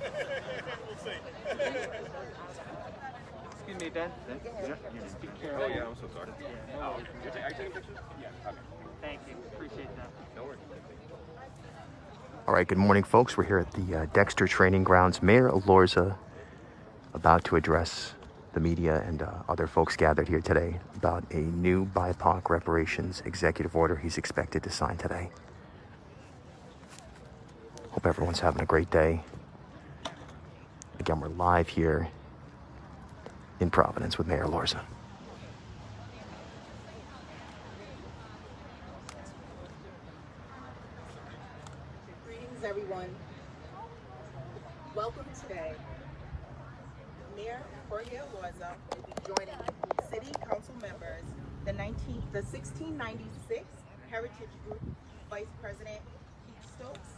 We'll see. Excuse me, Dan. Oh yeah, I'm so sorry. Oh, are you taking pictures? Yeah. Okay. Thank you. Appreciate that. No worries. All right, good morning, folks. We're here at the Dexter Training Grounds. Mayor Elorza about to address the media and other folks gathered here today about a new BIPOC reparations executive order he's expected to sign today. Hope everyone's having a great day. Again, we're live here in Providence with Mayor Elorza. Greetings, everyone. Welcome today. Mayor Elorza will be joining City Council members, the 1696 Heritage Group Vice President Keith Stokes,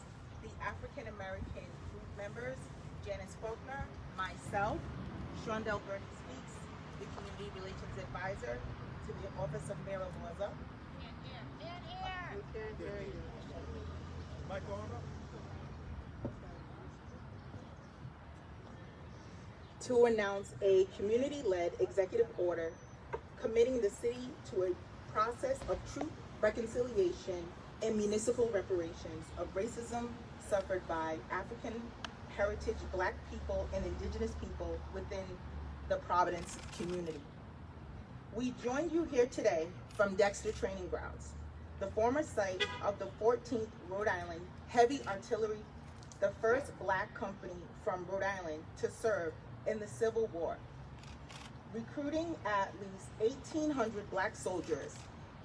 the African American group members Janice Faulkner, myself, Shondell Bernie Speaks, the Community Relations Advisor to the Office of Mayor Elorza. Mic on up. To announce a community-led executive order committing the city to a process of truth, reconciliation, and municipal reparations of racism suffered by African heritage Black people and Indigenous people within the Providence community. We join you here today from Dexter Training Grounds, the former site of the 14th Rhode Island Heavy Artillery, the first Black company from Rhode Island to serve in the Civil War, recruiting at least 1,800 Black soldiers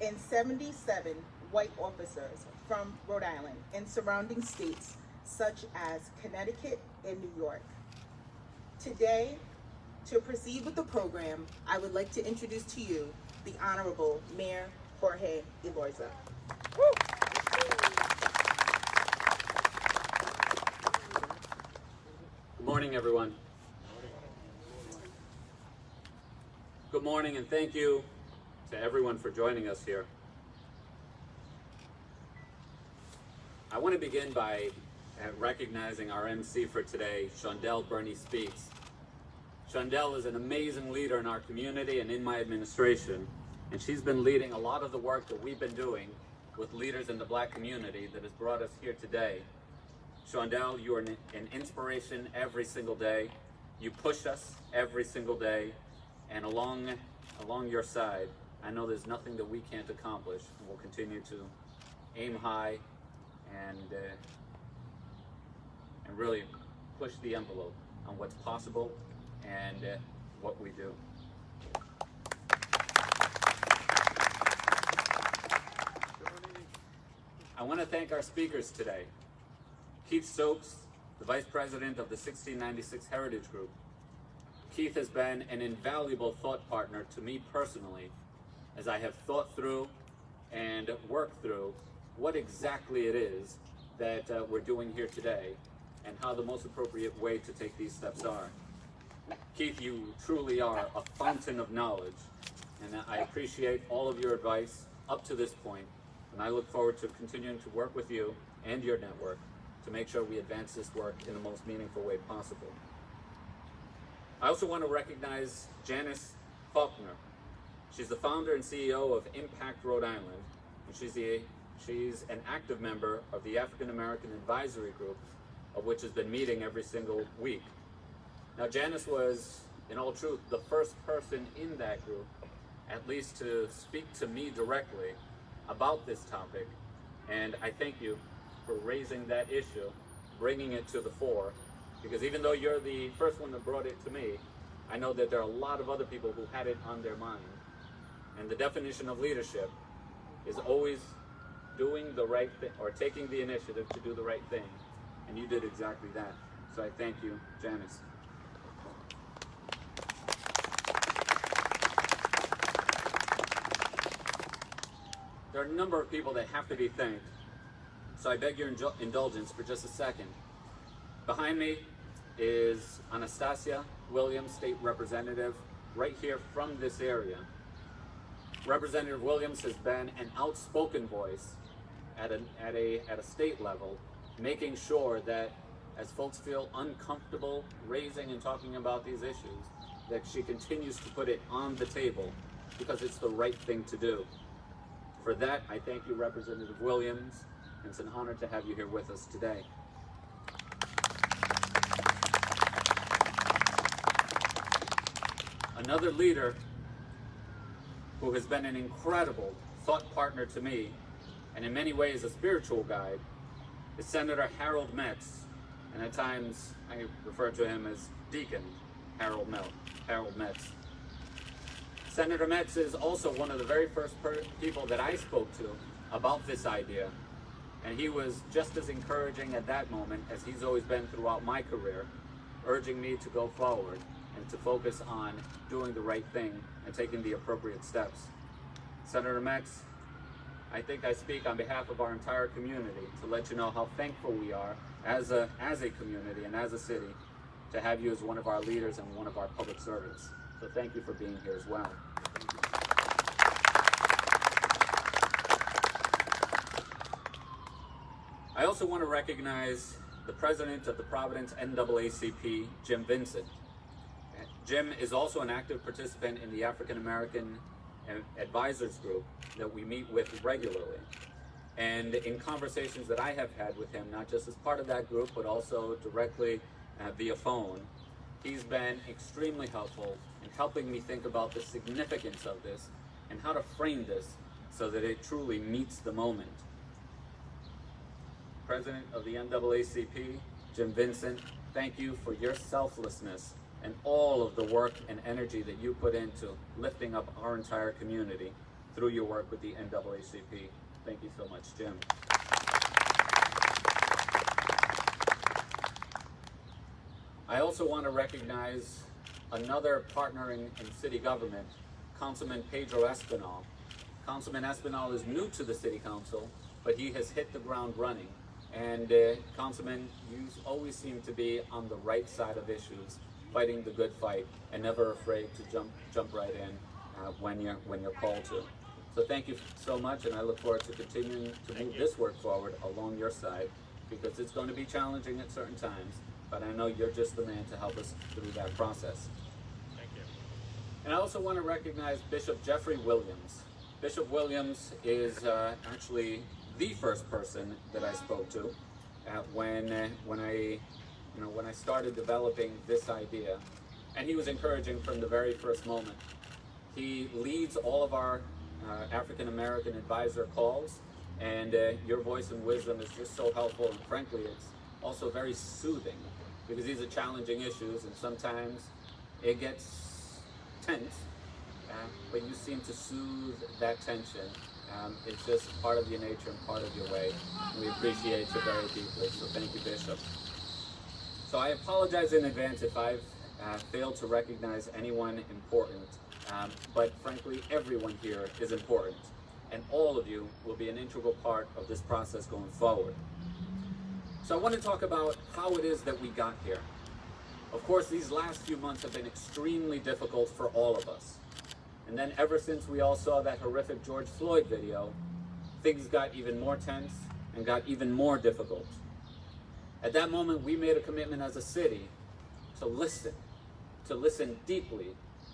and 77 white officers from Rhode Island and surrounding states such as Connecticut and New York. Today, to proceed with the program, I would like to introduce to you the Honorable Mayor Jorge Elorza. Good morning, everyone. Good morning, and thank you to everyone for joining us here. I want to begin by recognizing our MC for today, Shondell Bernie Speaks. Shondell is an amazing leader in our community and in my administration, and she's been leading a lot of the work that we've been doing with leaders in the Black community that has brought us here today. Shondell, you are an inspiration every single day. You push us every single day, and along your side, I know there's nothing that we can't accomplish, and we'll continue to aim high and really push the envelope on what's possible and what we do. I want to thank our speakers today. Keith Stokes, the Vice President of the 1696 Heritage Group. Keith has been an invaluable thought partner to me personally as I have thought through and worked through what exactly it is that we're doing here today and how the most appropriate way to take these steps are. Keith, you truly are a fountain of knowledge, and I appreciate all of your advice up to this point, and I look forward to continuing to work with you and your network to make sure we advance this work in the most meaningful way possible. I also want to recognize Janice Faulkner. She's the founder and CEO of Impact Rhode Island, and she's an active member of the African American Advisory Group, of which has been meeting every single week. Now, Janice was, in all truth, the first person in that group, at least to speak to me directly about this topic, and I thank you for raising that issue, bringing it to the fore, because even though you're the first one that brought it to me, I know that there are a lot of other people who had it on their mind. And the definition of leadership is always doing the right thing, or taking the initiative to do the right thing, and you did exactly that. So I thank you, Janice. There are a number of people that have to be thanked, so I beg your indulgence for just a second. Behind me is Anastasia Williams, State Representative, right here from this area. Representative Williams has been an outspoken voice at a state level, making sure that as folks feel uncomfortable raising and talking about these issues, that she continues to put it on the table because it's the right thing to do. For that, I thank you, Representative Williams, and it's an honor to have you here with us today. Another leader who has been an incredible thought partner to me, and in many ways a spiritual guide, is Senator Harold Metz, and at times I refer to him as Deacon Harold Metz. Senator Metz is also one of the very first people that I spoke to about this idea, and he was just as encouraging at that moment as he's always been throughout my career, urging me to go forward and to focus on doing the right thing and taking the appropriate steps. Senator Metz, I think I speak on behalf of our entire community to let you know how thankful we are as a community and as a city to have you as one of our leaders and one of our public servants. So thank you for being here as well. I also want to recognize the president of the Providence NAACP, Jim Vincent. Jim is also an active participant in the African American Advisors Group that we meet with regularly. And in conversations that I have had with him, not just as part of that group, but also directly via phone, he's been extremely helpful in helping me think about the significance of this and how to frame this so that it truly meets the moment. President of the NAACP, Jim Vincent, thank you for your selflessness and all of the work and energy that you put into lifting up our entire community through your work with the NAACP. Thank you so much, Jim. I also want to recognize another partner in city government, Councilman Pedro Espinal. Councilman Espinal is new to the city council, but he has hit the ground running. And Councilman, you always seem to be on the right side of issues, fighting the good fight, and never afraid to jump right in when you're called to. So thank you so much, and I look forward to continuing to move this work forward along your side, because it's going to be challenging at certain times, but I know you're just the man to help us through that process. Thank you. And I also want to recognize Bishop Jeffrey Williams. Bishop Williams is actually the first person that I spoke to when I started developing this idea, and he was encouraging from the very first moment. He leads all of our African American advisor calls, and your voice and wisdom is just so helpful, and frankly it's also very soothing, because these are challenging issues and sometimes it gets tense, but you seem to soothe that tension. It's just part of your nature and part of your way. We appreciate you very deeply, so thank you, Bishop. So I apologize in advance if I've failed to recognize anyone important, but frankly, everyone here is important, and all of you will be an integral part of this process going forward. So I want to talk about how it is that we got here. Of course, these last few months have been extremely difficult for all of us. And then ever since we all saw that horrific George Floyd video, things got even more tense and got even more difficult. At that moment, we made a commitment as a city to listen deeply,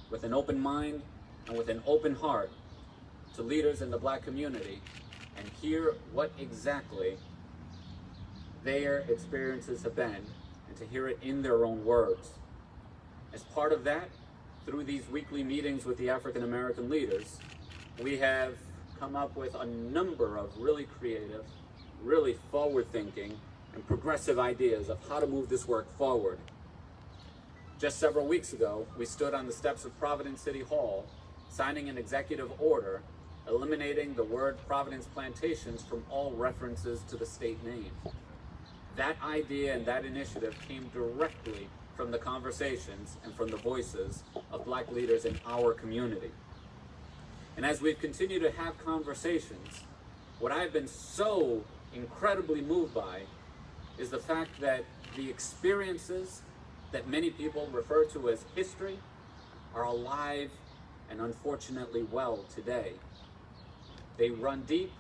with an open mind and with an open heart, to leaders in the Black community and hear what exactly their experiences have been, and to hear it in their own words. As part of that, through these weekly meetings with the African American leaders, we have come up with a number of really creative, really forward-thinking, and progressive ideas of how to move this work forward. Just several weeks ago, we stood on the steps of Providence City Hall, signing an executive order eliminating the word Providence Plantations from all references to the state name. That idea and that initiative came directly from the conversations and from the voices of Black leaders in our community. And as we've continued to have conversations, what I've been so incredibly moved by is the fact that the experiences that many people refer to as history are alive and unfortunately well today. They run deep,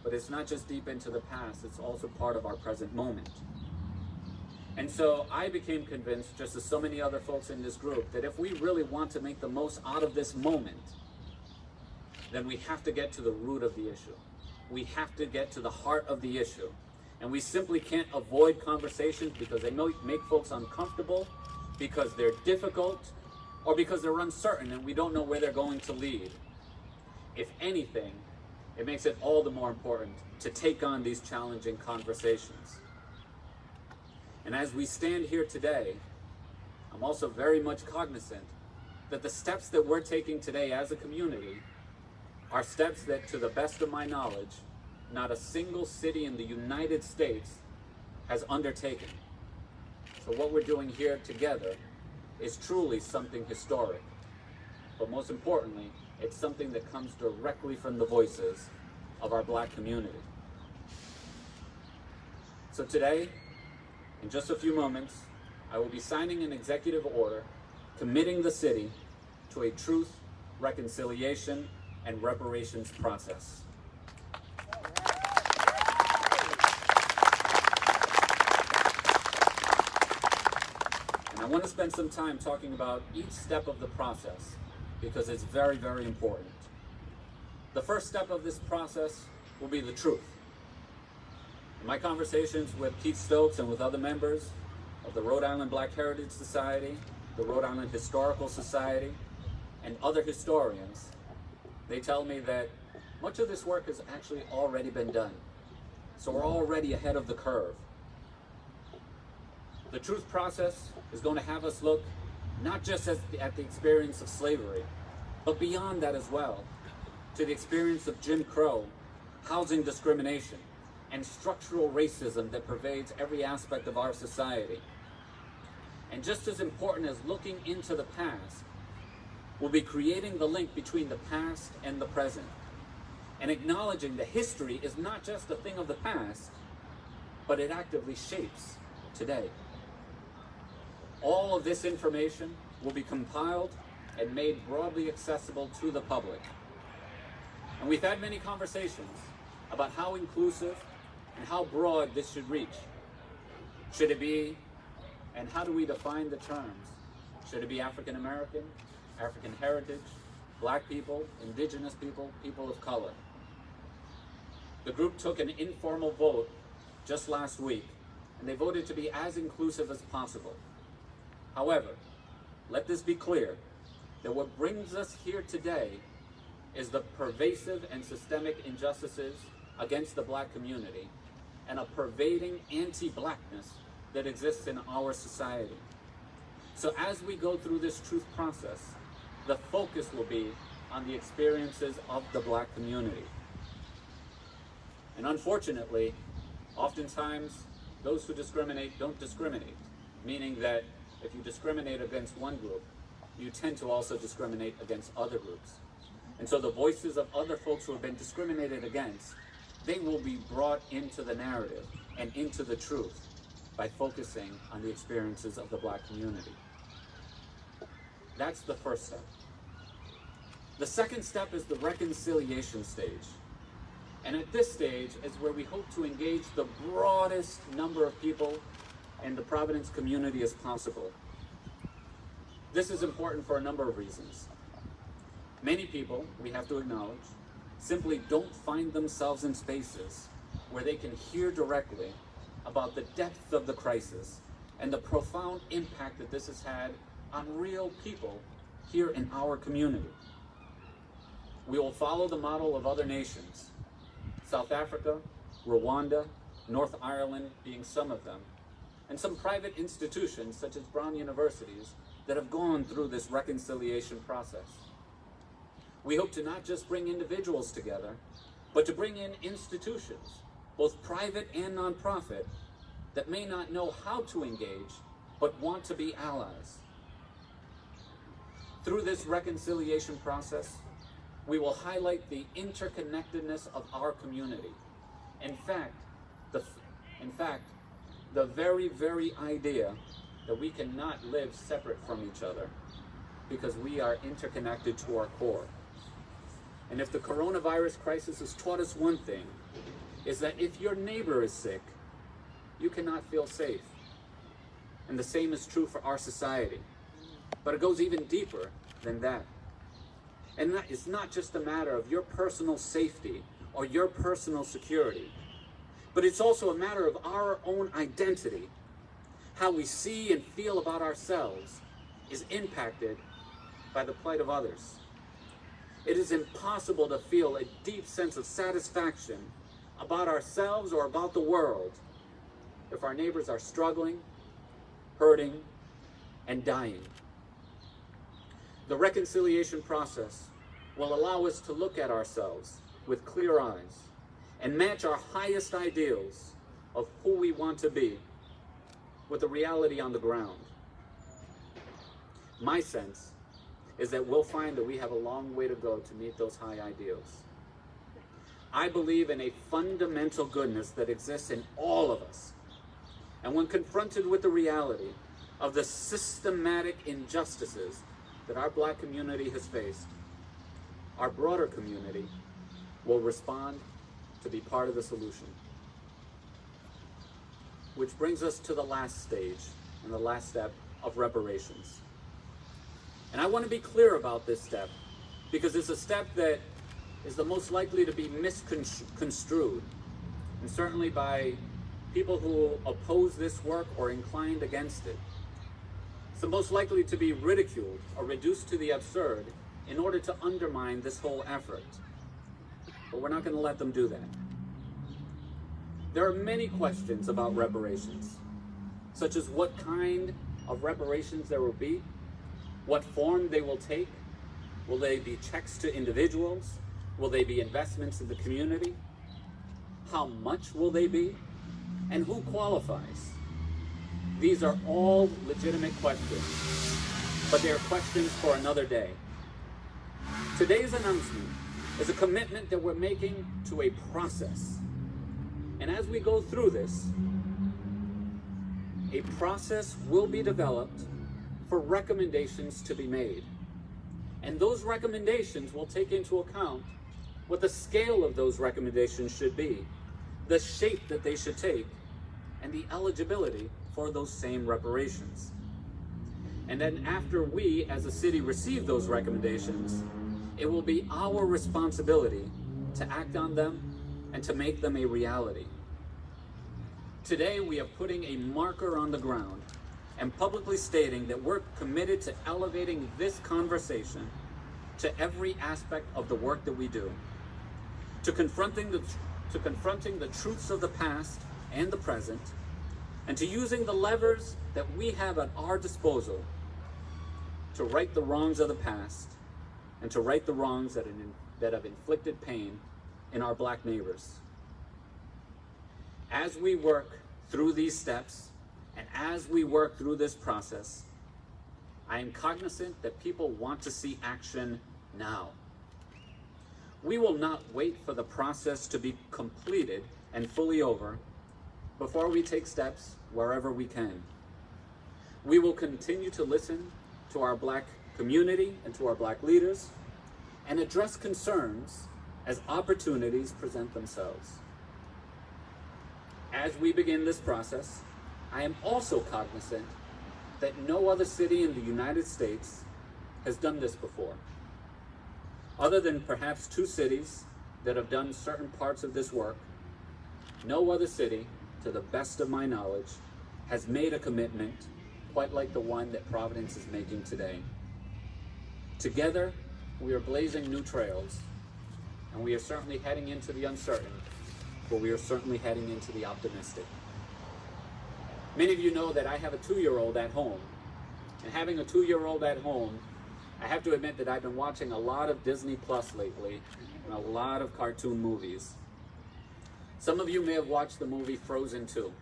but it's not just deep into the past, it's also part of our present moment. And so I became convinced, just as so many other folks in this group, that if we really want to make the most out of this moment, then we have to get to the root of the issue. We have to get to the heart of the issue. And we simply can't avoid conversations because they make folks uncomfortable, because they're difficult, or because they're uncertain and we don't know where they're going to lead. If anything, it makes it all the more important to take on these challenging conversations. And as we stand here today, I'm also very much cognizant that the steps that we're taking today as a community are steps that, to the best of my knowledge, not a single city in the United States has undertaken. So what we're doing here together is truly something historic. But most importantly, it's something that comes directly from the voices of our Black community. So today, in just a few moments, I will be signing an executive order committing the city to a truth, reconciliation, and reparations process. And I want to spend some time talking about each step of the process because it's very, very important. The first step of this process will be the truth. In my conversations with Keith Stokes and with other members of the Rhode Island Black Heritage Society, the Rhode Island Historical Society, and other historians, they tell me that much of this work has actually already been done. So we're already ahead of the curve. The truth process is going to have us look not just at the experience of slavery, but beyond that as well, to the experience of Jim Crow, housing discrimination, and structural racism that pervades every aspect of our society. And just as important as looking into the past, will be creating the link between the past and the present, and acknowledging that history is not just a thing of the past, but it actively shapes today. All of this information will be compiled and made broadly accessible to the public. And we've had many conversations about how inclusive and how broad this should reach. Should it be, and how do we define the terms? Should it be African American, African heritage, Black people, Indigenous people, people of color? The group took an informal vote just last week, and they voted to be as inclusive as possible. However, let this be clear, that what brings us here today is the pervasive and systemic injustices against the Black community and a pervading anti-Blackness that exists in our society. So as we go through this truth process, the focus will be on the experiences of the Black community. And unfortunately, oftentimes, those who discriminate don't discriminate, meaning that if you discriminate against one group, you tend to also discriminate against other groups. And so the voices of other folks who have been discriminated against, they will be brought into the narrative and into the truth by focusing on the experiences of the Black community. That's the first step. The second step is the reconciliation stage. And at this stage is where we hope to engage the broadest number of people in the Providence community as possible. This is important for a number of reasons. Many people, we have to acknowledge, simply don't find themselves in spaces where they can hear directly about the depth of the crisis and the profound impact that this has had on real people here in our community. We will follow the model of other nations, South Africa, Rwanda, North Ireland being some of them, and some private institutions such as Brown universities that have gone through this reconciliation process. We hope to not just bring individuals together, but to bring in institutions, both private and nonprofit, that may not know how to engage, but want to be allies. Through this reconciliation process, we will highlight the interconnectedness of our community. In fact, the very, very idea that we cannot live separate from each other because we are interconnected to our core. And if the coronavirus crisis has taught us one thing, is that if your neighbor is sick, you cannot feel safe. and the same is true for our society. But it goes even deeper than that. And that is not just a matter of your personal safety or your personal security, but it's also a matter of our own identity. How we see and feel about ourselves is impacted by the plight of others. It is impossible to feel a deep sense of satisfaction about ourselves or about the world if our neighbors are struggling, hurting, and dying. The reconciliation process will allow us to look at ourselves with clear eyes and match our highest ideals of who we want to be with the reality on the ground. My sense is that we'll find that we have a long way to go to meet those high ideals. I believe in a fundamental goodness that exists in all of us. And when confronted with the reality of the systematic injustices that our Black community has faced, our broader community will respond to be part of the solution. Which brings us to the last stage and the last step of reparations. And I want to be clear about this step because it's a step that is the most likely to be misconstrued, and certainly by people who oppose this work or inclined against it. It's the most likely to be ridiculed or reduced to the absurd in order to undermine this whole effort. But we're not going to let them do that. There are many questions about reparations, such as what kind of reparations there will be, what form they will take. Will they be checks to individuals? Will they be investments in the community? How much will they be? And who qualifies? These are all legitimate questions, but they are questions for another day. Today's announcement is a commitment that we're making to a process. And as we go through this, a process will be developed for recommendations to be made. And those recommendations will take into account what the scale of those recommendations should be, the shape that they should take, and the eligibility for those same reparations. And then after we as a city receive those recommendations, it will be our responsibility to act on them and to make them a reality. Today we are putting a marker on the ground and publicly stating that we're committed to elevating this conversation to every aspect of the work that we do, to confronting the truths of the past and the present, and to using the levers that we have at our disposal to right the wrongs of the past and to right the wrongs that have inflicted pain in our Black neighbors. As we work through these steps and as we work through this process, I am cognizant that people want to see action now. We will not wait for the process to be completed and fully over before we take steps wherever we can. We will continue to listen to our Black community and to our Black leaders and address concerns as opportunities present themselves. As we begin this process, I am also cognizant that no other city in the United States has done this before. Other than perhaps 2 cities that have done certain parts of this work, no other city, to the best of my knowledge, has made a commitment quite like the one that Providence is making today. Together, we are blazing new trails, and we are certainly heading into the uncertain, but we are certainly heading into the optimistic. Many of you know that I have a 2-year-old at home, and having a 2-year-old at home, I have to admit that I've been watching a lot of Disney Plus lately, and a lot of cartoon movies. Some of you may have watched the movie Frozen 2.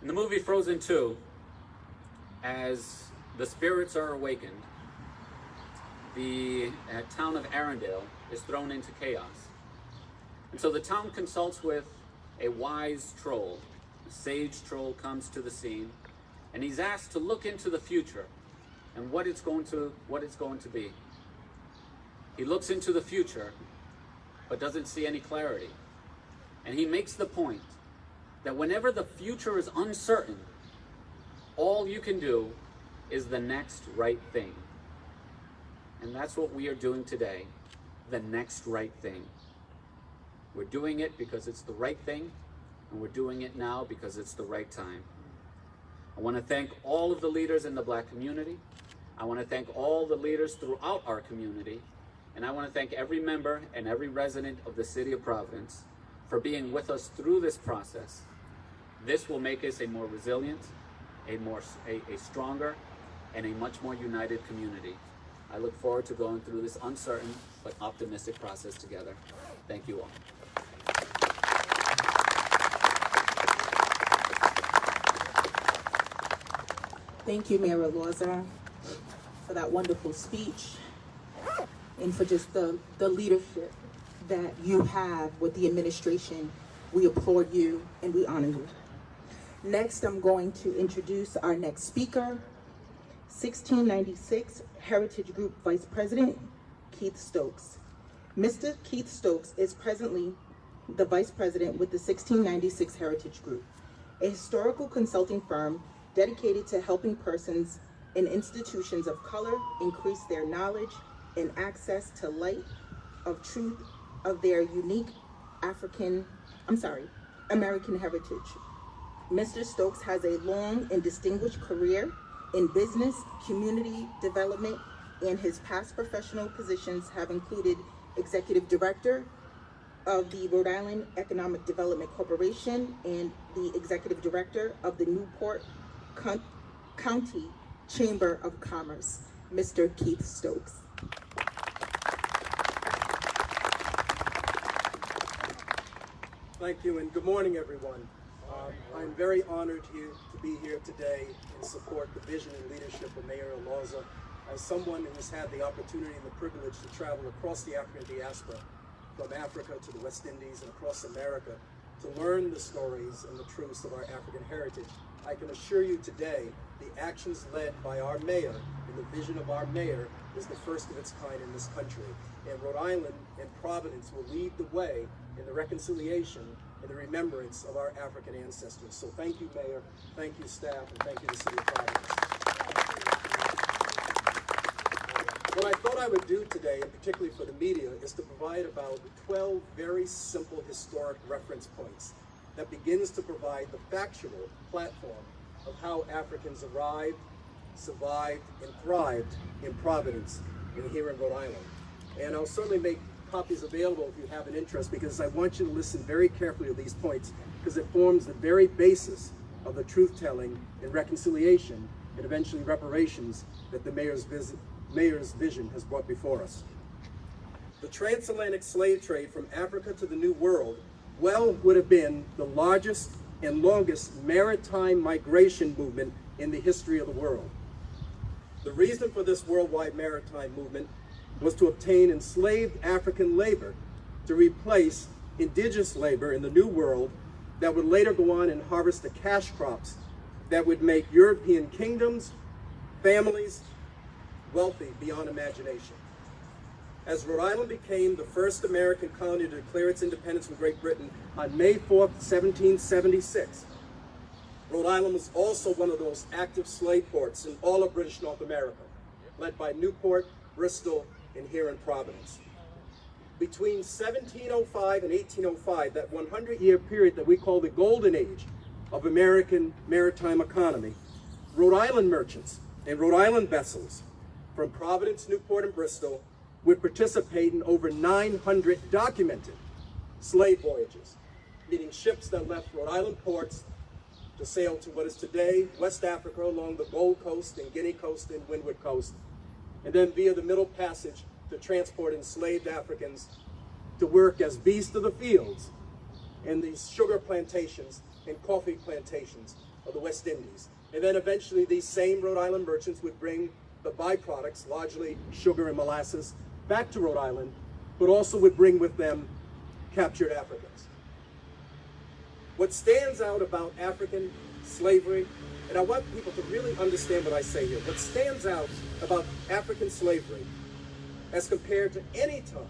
In the movie Frozen 2, as the spirits are awakened, the town of Arendelle is thrown into chaos. And so the town consults with a wise troll. A sage troll comes to the scene, and he's asked to look into the future and what it's going to be. He looks into the future, but doesn't see any clarity. And he makes the point that whenever the future is uncertain, All you can do is the next right thing. And that's what we are doing today, the next right thing. We're doing it because it's the right thing, and we're doing it now because it's the right time. I want to thank all of the leaders in the Black community. I want to thank all the leaders throughout our community. And I want to thank every member and every resident of the city of Providence for being with us through this process. This will make us a more resilient, a stronger, and a much more united community. I look forward to going through this uncertain but optimistic process together. Thank you all. Thank you, Mayor Elorza, for that wonderful speech and for just the leadership that you have with the administration. We applaud you and we honor you. Next, I'm going to introduce our next speaker, 1696 Heritage Group Vice President, Keith Stokes. Mr. Keith Stokes is presently the Vice President with the 1696 Heritage Group, a historical consulting firm dedicated to helping persons and institutions of color increase their knowledge and access to light of truth of their unique American heritage. Mr. Stokes has a long and distinguished career in business, community development, and his past professional positions have included Executive Director of the Rhode Island Economic Development Corporation and the Executive Director of the Newport County Chamber of Commerce, Mr. Keith Stokes. Thank you, and good morning, everyone. I'm very honored to be here today and support the vision and leadership of Mayor Elorza. As someone who has had the opportunity and the privilege to travel across the African diaspora, from Africa to the West Indies and across America, to learn the stories and the truths of our African heritage, I can assure you today the actions led by our mayor and the vision of our mayor is the first of its kind in this country. And Rhode Island and Providence will lead the way in the reconciliation and the remembrance of our African ancestors. So thank you, Mayor, thank you, staff, and thank you to the City of Providence. What I thought I would do today, and particularly for the media, is to provide about 12 very simple historic reference points that begins to provide the factual platform of how Africans arrived, survived, and thrived in Providence and here in Rhode Island. And I'll certainly make copies available if you have an interest, because I want you to listen very carefully to these points, because it forms the very basis of the truth-telling and reconciliation and eventually reparations that the mayor's vision has brought before us. The transatlantic slave trade from Africa to the New World would have been the largest and longest maritime migration movement in the history of the world. The reason for this worldwide maritime movement was to obtain enslaved African labor to replace indigenous labor in the New World that would later go on and harvest the cash crops that would make European kingdoms, families, wealthy beyond imagination. As Rhode Island became the first American colony to declare its independence from Great Britain on May 4th, 1776, Rhode Island was also one of the most active slave ports in all of British North America, led by Newport, Bristol, and here in Providence. Between 1705 and 1805, that 100-year period that we call the Golden Age of American maritime economy, Rhode Island merchants and Rhode Island vessels from Providence, Newport, and Bristol would participate in over 900 documented slave voyages, meaning ships that left Rhode Island ports to sail to what is today West Africa along the Gold Coast and Guinea Coast and Windward Coast, and then via the Middle Passage to transport enslaved Africans to work as beasts of the fields in these sugar plantations and coffee plantations of the West Indies. And then eventually these same Rhode Island merchants would bring the byproducts, largely sugar and molasses, back to Rhode Island, but also would bring with them captured Africans. What stands out about African slavery, and I want people to really understand what I say here, what stands out about African slavery as compared to any time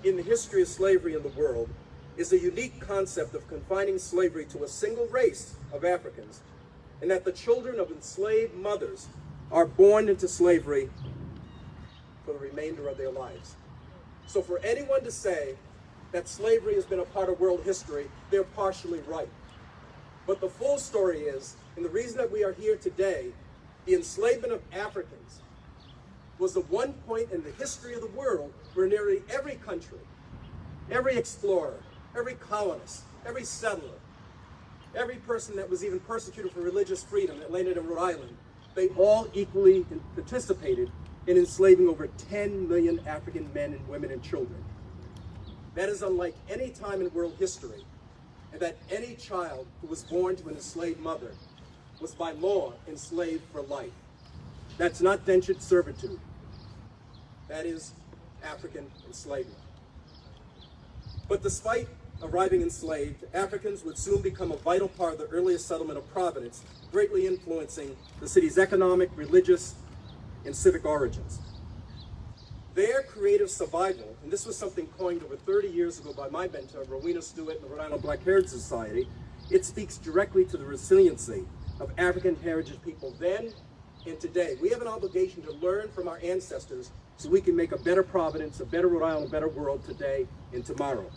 in the history of slavery in the world is the unique concept of confining slavery to a single race of Africans and that the children of enslaved mothers are born into slavery for the remainder of their lives. So for anyone to say that slavery has been a part of world history, they're partially right. But the full story is, and the reason that we are here today, the enslavement of Africans was the one point in the history of the world where nearly every country, every explorer, every colonist, every settler, every person that was even persecuted for religious freedom that landed in Rhode Island, they all equally participated in enslaving over 10 million African men and women and children. That is unlike any time in world history, and that any child who was born to an enslaved mother was by law enslaved for life. That's not indentured servitude. That is African enslavement. But despite arriving enslaved, Africans would soon become a vital part of the earliest settlement of Providence, greatly influencing the city's economic, religious, and civic origins. Their creative survival, and this was something coined over 30 years ago by my mentor, Rowena Stewart, and the Rhode Island Black Heritage Society, it speaks directly to the resiliency of African heritage people then and today. We have an obligation to learn from our ancestors so we can make a better Providence, a better Rhode Island, a better world today and tomorrow.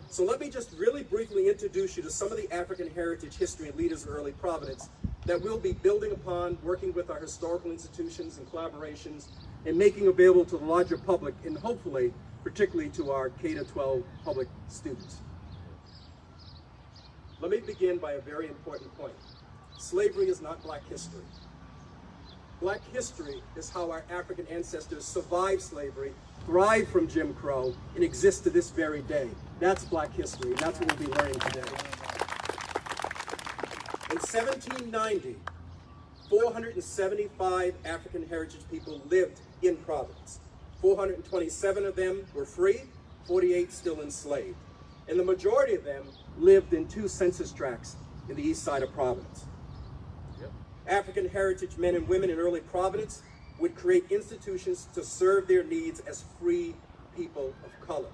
So let me just really briefly introduce you to some of the African heritage history and leaders of early Providence that we'll be building upon, working with our historical institutions and collaborations, and making available to the larger public, and hopefully, particularly to our K-12 public students. Let me begin by a very important point. Slavery is not Black history. Black history is how our African ancestors survived slavery, thrived from Jim Crow, and exist to this very day. That's Black history, and that's what we'll be learning today. In 1790, 475 African heritage people lived in Providence. 427 of them were free, 48 still enslaved. And the majority of them lived in 2 census tracts in the east side of Providence. African heritage men and women in early Providence would create institutions to serve their needs as free people of color.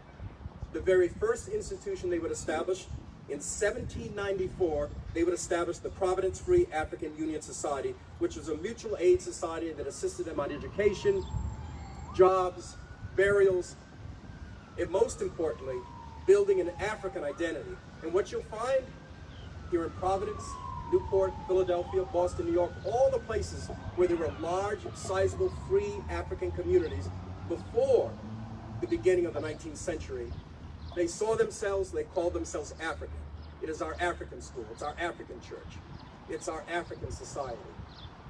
The very first institution they would establish in 1794, they would establish the Providence Free African Union Society, which was a mutual aid society that assisted them on education, jobs, burials, and most importantly, building an African identity. And what you'll find here in Providence, Newport, Philadelphia, Boston, New York, all the places where there were large, sizable, free African communities before the beginning of the 19th century, they saw themselves, they called themselves African. It is our African school, it's our African church, it's our African society,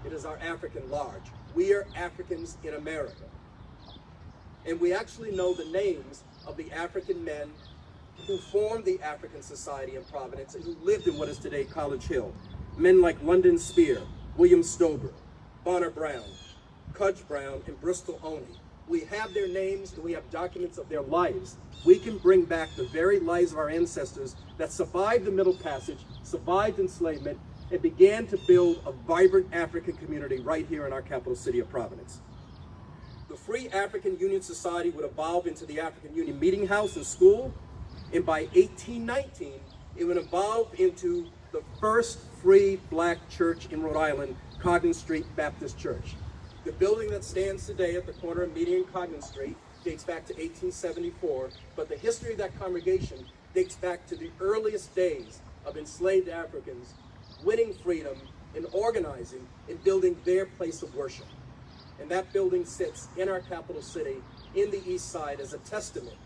it is our African lodge. We are Africans in America. And we actually know the names of the African men who formed the African Society in Providence and who lived in what is today College Hill. Men like London Spear, William Stober, Bonner Brown, Cudge Brown, and Bristol Oney. We have their names and we have documents of their lives. We can bring back the very lives of our ancestors that survived the Middle Passage, survived enslavement, and began to build a vibrant African community right here in our capital city of Providence. The Free African Union Society would evolve into the African Union Meeting House and School, and by 1819, it would evolve into the first free Black church in Rhode Island, Cogden Street Baptist Church. The building that stands today at the corner of Meeting and Cogden Street dates back to 1874, but the history of that congregation dates back to the earliest days of enslaved Africans winning freedom and organizing and building their place of worship. And that building sits in our capital city, in the east side, as a testament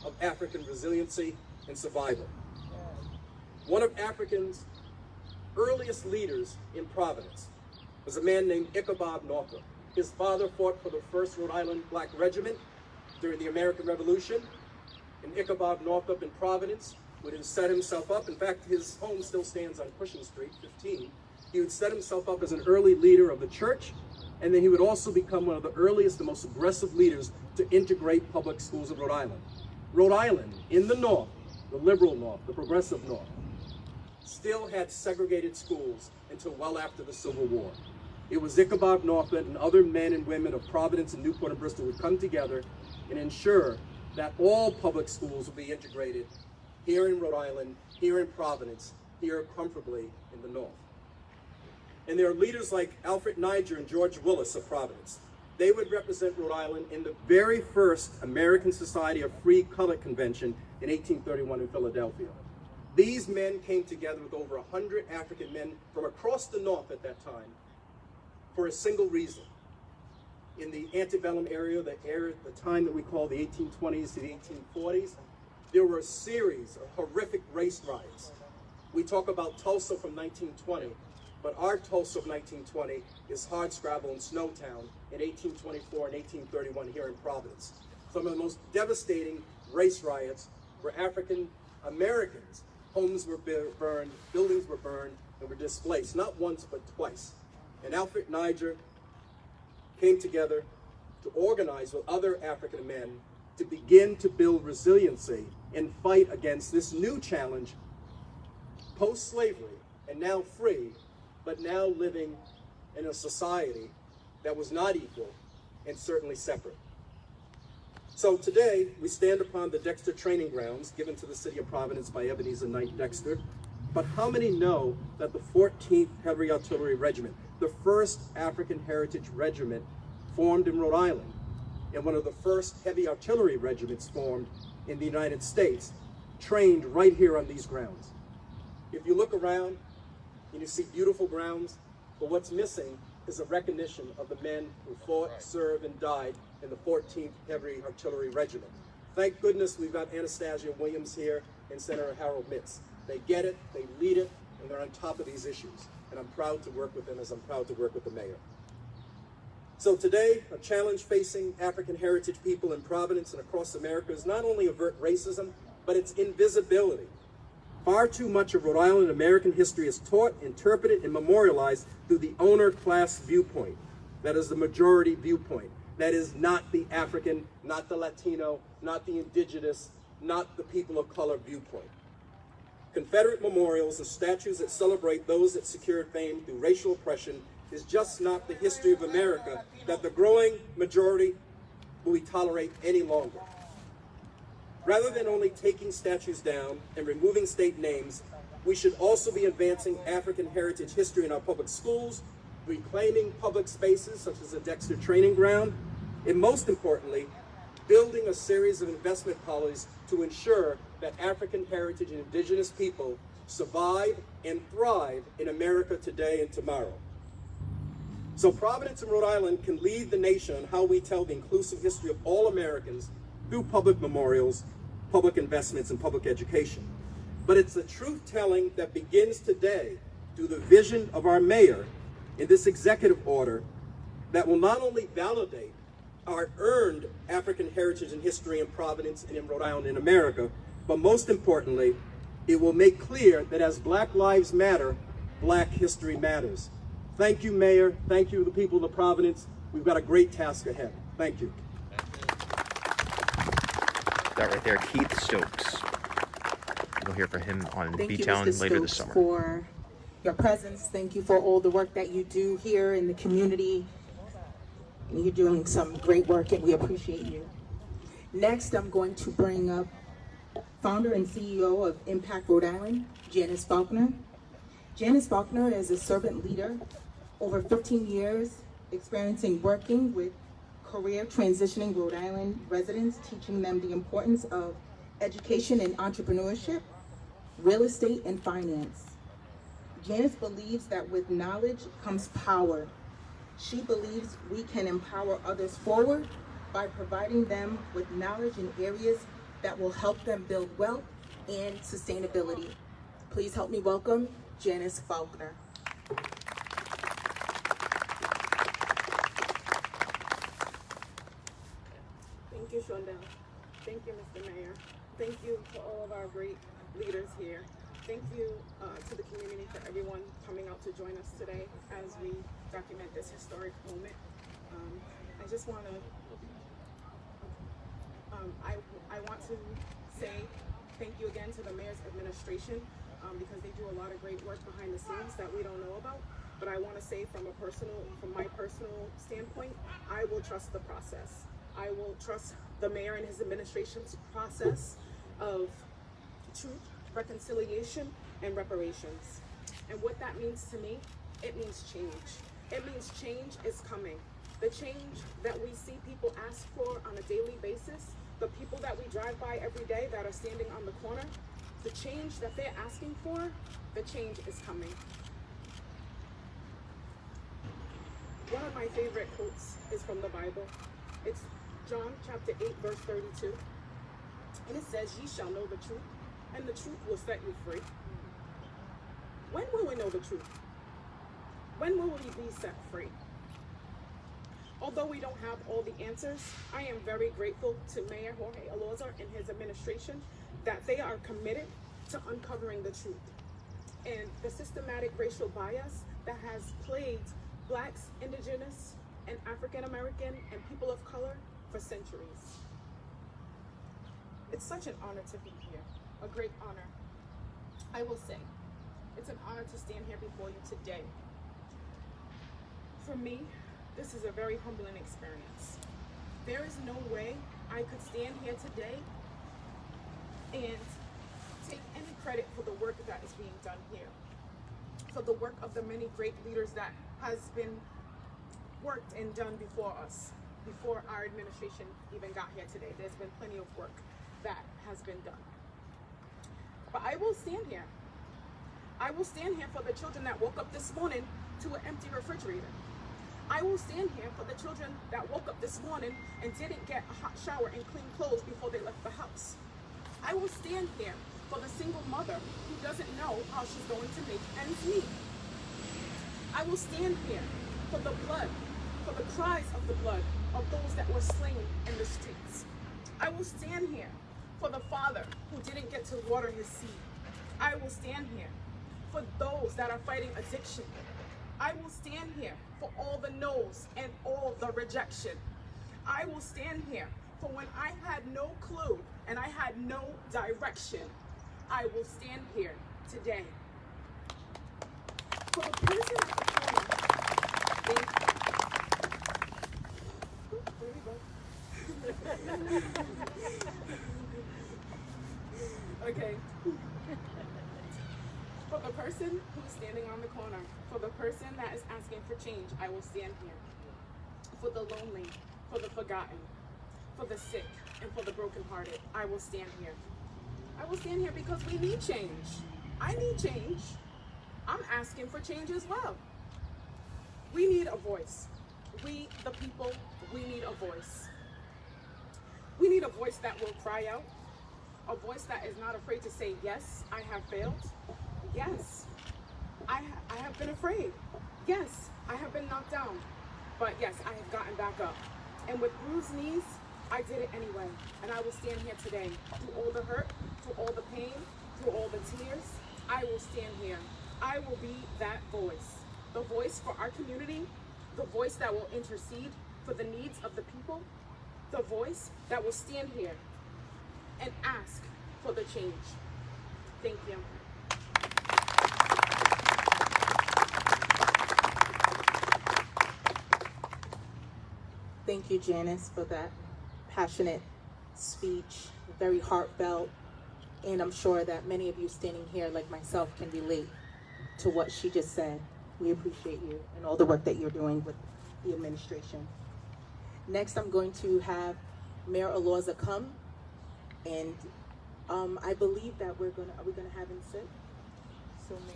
of African resiliency and survival. One of Africans' earliest leaders in Providence was a man named Ichabod Northup. His father fought for the 1st Rhode Island Black Regiment during the American Revolution, and Ichabod Northup in Providence would set himself up. In fact, his home still stands on Cushing Street, 15. He would set himself up as an early leader of the church, and then he would also become one of the earliest and most aggressive leaders to integrate public schools of Rhode Island. Rhode Island, in the north, the liberal north, the progressive north, still had segregated schools until well after the Civil War. It was Ichabod Northup and other men and women of Providence and Newport and Bristol would come together and ensure that all public schools would be integrated here in Rhode Island, here in Providence, here comfortably in the north. And there are leaders like Alfred Niger and George Willis of Providence. They would represent Rhode Island in the very first American Society of Free Color Convention in 1831 in Philadelphia. These men came together with over 100 African men from across the North at that time for a single reason. In the antebellum area, the time that we call the 1820s to the 1840s, there were a series of horrific race riots. We talk about Tulsa from 1920, but our Tulsa of 1920 is Hardscrabble and Snowtown in 1824 and 1831 here in Providence. Some of the most devastating race riots were African Americans. Homes were burned, buildings were burned, and were displaced, not once but twice. And Alfred Niger came together to organize with other African men to begin to build resiliency and fight against this new challenge, post-slavery and now free, but now living in a society that was not equal and certainly separate. So today, we stand upon the Dexter training grounds given to the city of Providence by Ebenezer Knight Dexter. But how many know that the 14th Heavy Artillery Regiment, the first African Heritage Regiment formed in Rhode Island, and one of the first heavy artillery regiments formed in the United States, trained right here on these grounds? If you look around and you see beautiful grounds, but what's missing is a recognition of the men who fought, served, and died in the 14th Heavy Artillery Regiment. Thank goodness we've got Anastasia Williams here and Senator Harold Mitz. They get it, they lead it, and they're on top of these issues. And I'm proud to work with them as I'm proud to work with the mayor. So today, a challenge facing African heritage people in Providence and across America is not only avert racism, but its invisibility. Far too much of Rhode Island American history is taught, interpreted, and memorialized through the owner class viewpoint. That is the majority viewpoint. That is not the African, not the Latino, not the indigenous, not the people of color viewpoint. Confederate memorials and statues that celebrate those that secured fame through racial oppression is just not the history of America that the growing majority will tolerate any longer. Rather than only taking statues down and removing state names, we should also be advancing African heritage history in our public schools, reclaiming public spaces such as the Dexter Training Ground, and most importantly, building a series of investment policies to ensure that African heritage and indigenous people survive and thrive in America today and tomorrow. So Providence and Rhode Island can lead the nation on how we tell the inclusive history of all Americans through public memorials, public investments, and public education. But it's the truth-telling that begins today through the vision of our mayor in this executive order that will not only validate our earned African heritage and history in Providence and in Rhode Island in America, but most importantly, it will make clear that as Black Lives Matter, Black history matters. Thank you, Mayor. Thank you, the people of Providence. We've got a great task ahead. Thank you. That right there, Keith Stokes. You'll hear from him on Thank you, B-Town Mr. later this Stokes, summer. for your presence. Thank you for all the work that you do here in the community. You're doing some great work, and we appreciate you. Next, I'm going to bring up founder and CEO of Impact Rhode Island, Janice Faulkner. Janice Faulkner is a servant leader, over 15 years experiencing working with career transitioning Rhode Island residents, teaching them the importance of education and entrepreneurship, real estate, and finance. Janice believes that with knowledge comes power. She believes we can empower others forward by providing them with knowledge in areas that will help them build wealth and sustainability. Please help me welcome Janice Faulkner. Thank you, Shondell. Thank you, Mr. Mayor. Thank you to all of our great leaders here. Thank you to the community, for everyone coming out to join us today as we document this historic moment. I just want to, I want to say thank you again to the mayor's administration because they do a lot of great work behind the scenes that we don't know about. But I want to say from my personal standpoint, I will trust the process. I will trust the mayor and his administration's process of truth, reconciliation, and reparations. And what that means to me it means change. It means change is coming. The change that we see people ask for on a daily basis, the people that we drive by every day that are standing on the corner, the change that they're asking for, the change is coming. One of my favorite quotes is from the Bible. It's John chapter 8, verse 32. And it says, "Ye shall know the truth, and the truth will set you free." When will we know the truth? When will we be set free? Although we don't have all the answers, I am very grateful to Mayor Jorge Elorza and his administration that they are committed to uncovering the truth and the systematic racial bias that has plagued Blacks, Indigenous, and African American and people of color for centuries. It's such an honor to be here, a great honor. I will say, it's an honor to stand here before you today. For me, this is a very humbling experience. There is no way I could stand here today and take any credit for the work that is being done here, for the work of the many great leaders that has been worked and done before us, before our administration even got here today. There's been plenty of work that has been done. But I will stand here. I will stand here for the children that woke up this morning to an empty refrigerator. I will stand here for the children that woke up this morning and didn't get a hot shower and clean clothes before they left the house. I will stand here for the single mother who doesn't know how she's going to make ends meet. I will stand here for the blood, for the cries of the blood of those that were slain in the streets. I will stand here for the father who didn't get to water his seed. I will stand here for those that are fighting addiction. I will stand here for all the no's and all the rejection. I will stand here for when I had no clue and I had no direction. I will stand here today. For the person at the corner, okay. For the person who's standing on the corner, for the person that is asking for change, I will stand here. For the lonely, for the forgotten, for the sick, and for the brokenhearted, I will stand here. I will stand here because we need change. I need change. I'm asking for change as well. We need a voice. We, the people, we need a voice. We need a voice that will cry out, a voice that is not afraid to say, yes, I have failed. Yes, I have been afraid. Yes, I have been knocked down. But yes, I have gotten back up. And with bruised knees, I did it anyway. And I will stand here today. Through all the hurt, through all the pain, through all the tears, I will stand here. I will be that voice. The voice for our community, the voice that will intercede for the needs of the people, the voice that will stand here and ask for the change. Thank you. Thank you, Janice, for that passionate speech, very heartfelt, and I'm sure that many of you standing here, like myself, can relate to what she just said. We appreciate you and all the work that you're doing with the administration. Next, I'm going to have Mayor Elorza come, and I believe that are we gonna have him sit? So, Mayor.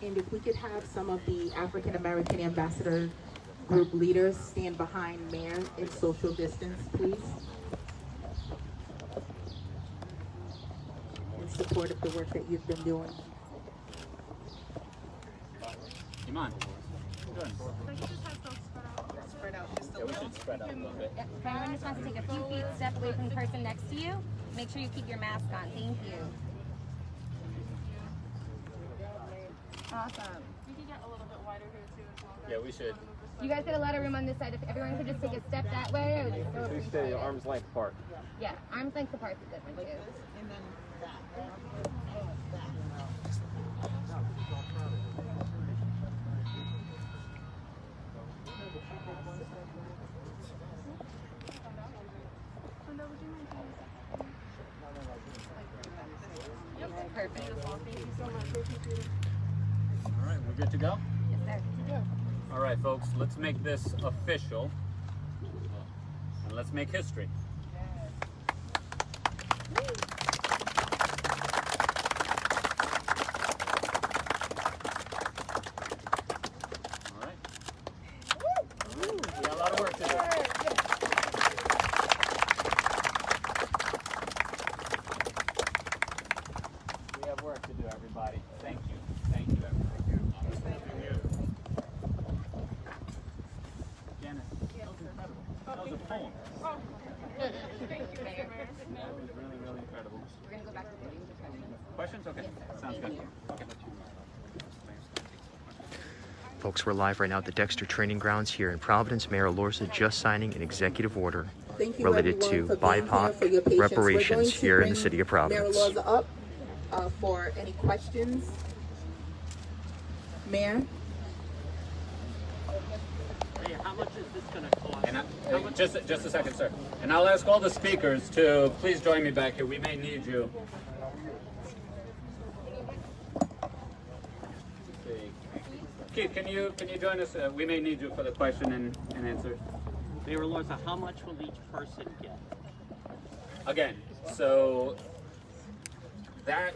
And if we could have some of the African American Ambassador Group leaders stand behind Mayor in social distance, please. In support of the work that you've been doing. Iman. Good. Spread out just a Yeah, we little. should spread out a little bit. Yep. If anyone just wants to take a few feet, step away from the person next to you. Make sure you keep your mask on. Thank you. Awesome. We can get a little bit wider here too as well. Yeah, we should. You guys get a lot of room on this side. If everyone could just take a step that way, I would be so Please appreciate stay it. arm's length apart. Yeah, arm's length apart's a good one too. And then that. Perfect. Thank you so much. Thank you, Peter. All right, we're good to go? Yes, sir. All right, folks, let's make this official. And let's make history. All right. We got a lot of work to do. We have work to do, everybody. Thank you. Thank you, everybody. Janet, that was incredible. That was a poem. Thank you, Mayor. That was really, really incredible. We're going to go back to the meeting with questions. Questions? Okay. Sounds good. Okay. Folks, we're live right now at the Dexter Training Grounds here in Providence. Mayor Elorza just signing an executive order Thank you, related everyone, to for being here, for your BIPOC patience. We're reparations going to here in the bring city of Mayor Providence. Elorza up for any questions. Mayor? Hey, how much is this going to cost? And just a second, sir. And I'll ask all the speakers to please join me back here. We may need you. Keith, can you join us? We may need you for the question and answer. Mayor Elorza, how much will each person get? Again, so that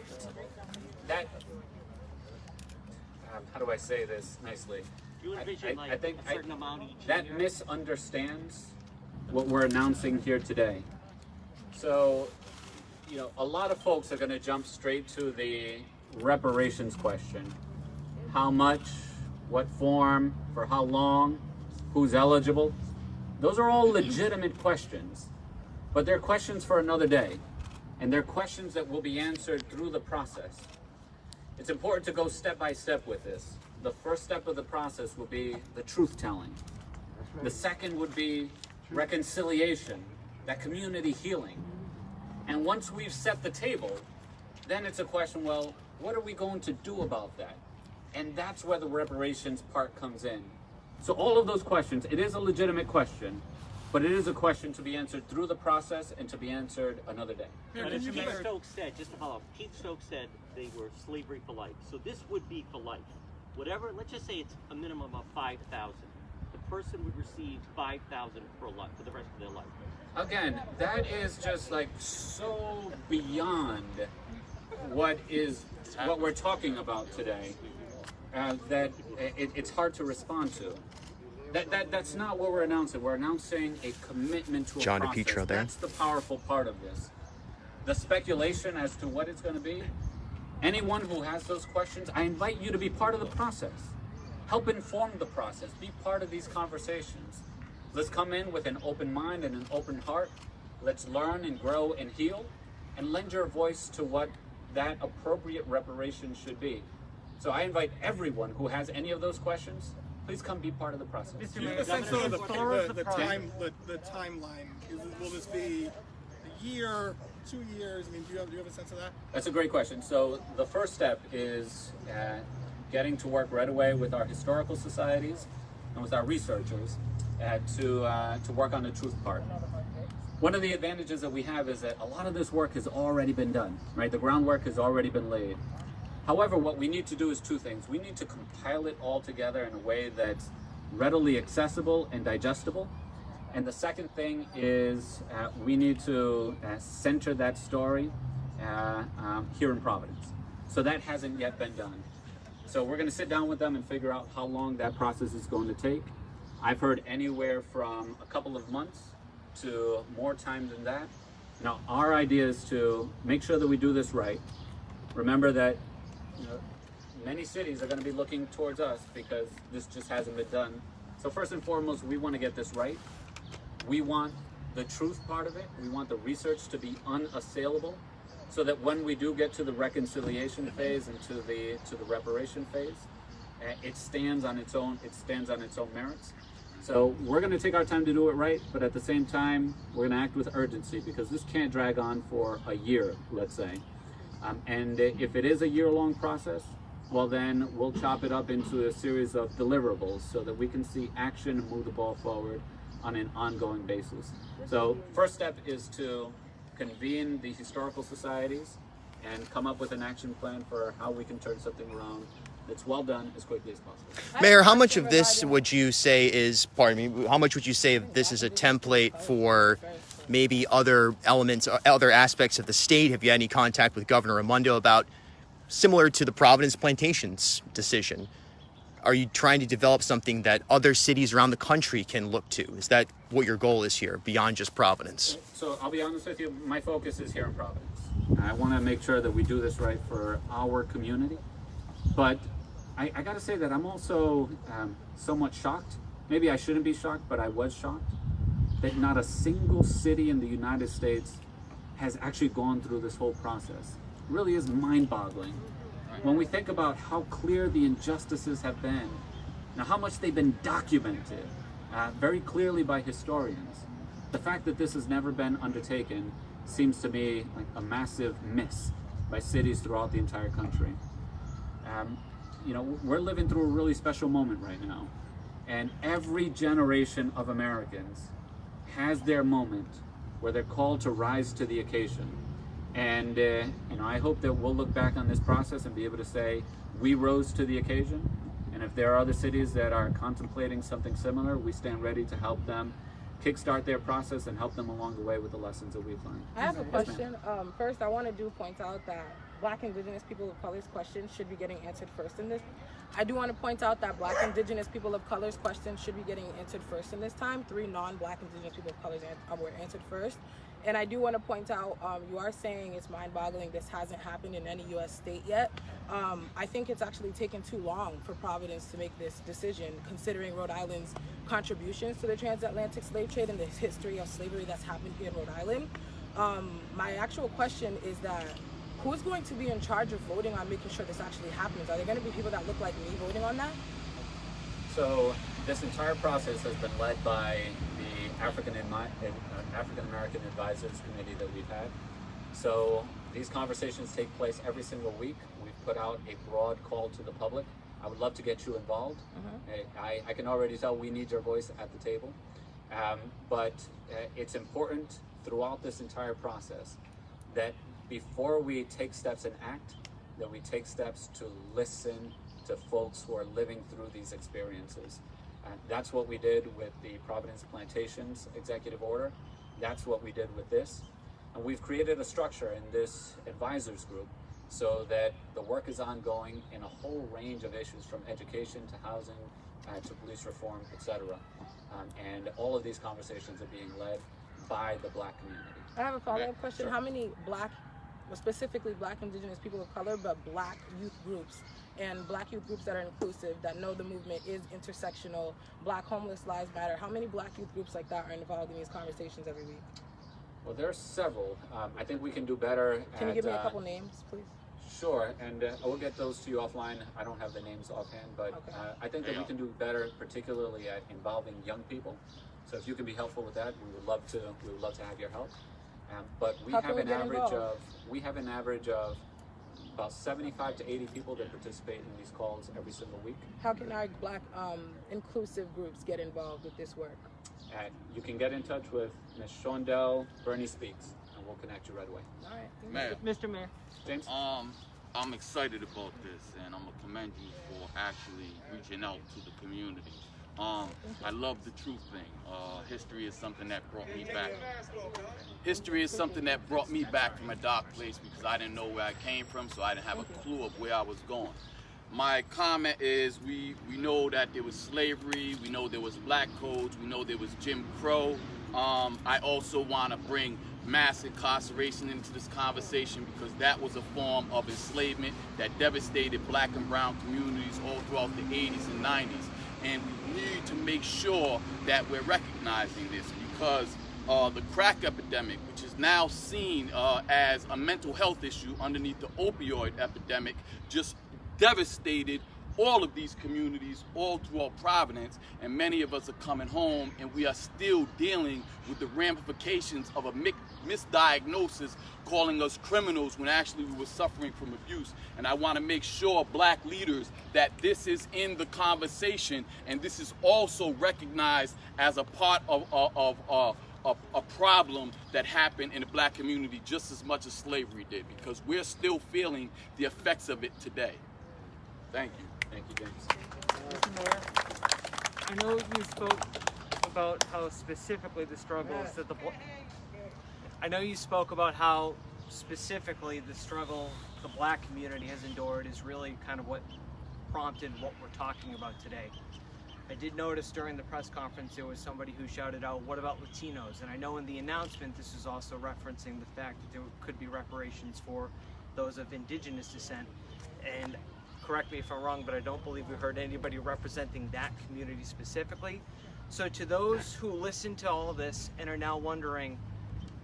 how do I say this nicely? You envision I think a certain amount each that year? misunderstands what we're announcing here today. So, you know, a lot of folks are going to jump straight to the reparations question. How much, what form, for how long, who's eligible? Those are all legitimate questions, but they're questions for another day, and they're questions that will be answered through the process. It's important to go step by step with this. The first step of the process will be the truth telling. The second would be reconciliation, that community healing. And once we've set the table, then it's a question, well, what are we going to do about that? And that's where the reparations part comes in. So all of those questions, it is a legitimate question, but it is a question to be answered through the process and to be answered another day. But as Pete Stokes said, just to follow up, Pete Stokes said they were slavery for life. So this would be for life. Whatever, let's just say it's a minimum of 5,000. The person would receive 5,000 for life, for the rest of their life. Again, that is just like so beyond what we're talking about today that it's hard to respond to. That's not what we're announcing. We're announcing a commitment to a John process. DePietro there. That's the powerful part of this. The speculation as to what it's going to be, anyone who has those questions, I invite you to be part of the process. Help inform the process. Be part of these conversations. Let's come in with an open mind and an open heart. Let's learn and grow and heal, and lend your voice to what that appropriate reparation should be. So I invite everyone who has any of those questions, please come be part of the process. Do you have a sense of the timeline? Will this be a year, 2 years? I mean, do you have a sense of that? That's a great question. So the first step is getting to work right away with our historical societies and with our researchers to work on the truth part. One of the advantages that we have is that a lot of this work has already been done, right? The groundwork has already been laid. However, what we need to do is two things. We need to compile it all together in a way that's readily accessible and digestible. And the second thing is we need to center that story here in Providence. So that hasn't yet been done. So we're going to sit down with them and figure out how long that process is going to take. I've heard anywhere from a couple of months to more time than that. Now, our idea is to make sure that we do this right. Remember that many cities are going to be looking towards us because this just hasn't been done. So first and foremost, we want to get this right. We want the truth part of it. We want the research to be unassailable, so that when we do get to the reconciliation phase and to the reparation phase, it stands on its own. It stands on its own merits. So we're going to take our time to do it right, but at the same time, we're going to act with urgency because this can't drag on for a year, let's say. And if it is a year-long process, well then we'll chop it up into a series of deliverables so that we can see action and move the ball forward on an ongoing basis. So first step is to convene the historical societies, and come up with an action plan for how we can turn something around that's well done as quickly as possible. Mayor, how much of this would you say is, pardon me, how much would you say this is a template for maybe other elements, or other aspects of the state? Have you had any contact with Governor Raimondo about, similar to the Providence Plantations decision? Are you trying to develop something that other cities around the country can look to? Is that what your goal is here, beyond just Providence? So I'll be honest with you, my focus is here in Providence. I want to make sure that we do this right for our community. But I got to say that I'm also somewhat shocked. Maybe I shouldn't be shocked, but I was shocked that not a single city in the United States has actually gone through this whole process. It really is mind-boggling. When we think about how clear the injustices have been, now how much they've been documented very clearly by historians, the fact that this has never been undertaken seems to me like a massive miss by cities throughout the entire country. You know, we're living through a really special moment right now, and every generation of Americans has their moment where they're called to rise to the occasion. And you know, I hope that we'll look back on this process and be able to say we rose to the occasion. And if there are other cities that are contemplating something similar, we stand ready to help them kickstart their process and help them along the way with the lessons that we've learned. I have a question. First, I want to point out that Black, Indigenous people of color's questions should be getting answered first in this. I do want to point out that Black, Indigenous people of color's questions should be getting answered first in this time. 3 non-Black, Indigenous people of colors were answered first. And I do want to point out, you are saying it's mind-boggling this hasn't happened in any U.S. state yet. I think it's actually taken too long for Providence to make this decision, considering Rhode Island's contributions to the transatlantic slave trade and the history of slavery that's happened here in Rhode Island. My actual question is that who's going to be in charge of voting on making sure this actually happens? Are there going to be people that look like me voting on that? So this entire process has been led by the African American Advisors Committee that we've had. So these conversations take place every single week. We've put out a broad call to the public. I would love to get you involved. I can already tell we need your voice at the table. But it's important throughout this entire process that before we take steps and act, that we take steps to listen to folks who are living through these experiences. That's what we did with the Providence Plantations executive order. That's what we did with this. And we've created a structure in this advisors group so that the work is ongoing in a whole range of issues, from education to housing to police reform, etc. And all of these conversations are being led by the Black community. I have a follow-up question. Sure. How many Black, specifically Black, Indigenous people of color, but Black youth groups and Black youth groups that are inclusive, that know the movement is intersectional, Black homeless lives matter, how many Black youth groups like that are involved in these conversations every week? Well, there are several. I think we can do better. Can you give me a couple names, please? Sure, and I will get those to you offline. I don't have the names offhand, but okay. I think that we can do better, particularly at involving young people. So if you can be helpful with that, we would love to. We would love to have your help. But we have an average of about 75 to 80 people that participate in these calls every single week. How can our Black inclusive groups get involved with this work? You can get in touch with Ms. Shondell Bernie Speaks, and we'll connect you right away. All right. Mayor. Mr. Mayor. James? I'm excited about this, and I'm going to commend you for actually reaching out to the community. I love the truth thing. History is something that brought me back. History is something that brought me back from a dark place because I didn't know where I came from, so I didn't have a clue of where I was going. My comment is we know that there was slavery, we know there was black codes, we know there was Jim Crow. I also want to bring mass incarceration into this conversation because that was a form of enslavement that devastated Black and brown communities all throughout the 80s and 90s. And we need to make sure that we're recognizing this because the crack epidemic, which is now seen as a mental health issue underneath the opioid epidemic, just devastated all of these communities all throughout Providence, and many of us are coming home and we are still dealing with the ramifications of a misdiagnosis calling us criminals when actually we were suffering from abuse. And I want to make sure Black leaders that this is in the conversation and this is also recognized as a part of a problem that happened in the black community just as much as slavery did, because we're still feeling the effects of it today. Thank you. Thank you, James. Mr. Mayor, I know you spoke about how specifically the struggles that I know you spoke about how specifically the struggle the black community has endured is really kind of what prompted what we're talking about today. I did notice during the press conference there was somebody who shouted out, "What about Latinos?" And I know in the announcement this is also referencing the fact that there could be reparations for those of indigenous descent. And correct me if I'm wrong, but I don't believe we heard anybody representing that community specifically. So to those who listen to all of this and are now wondering,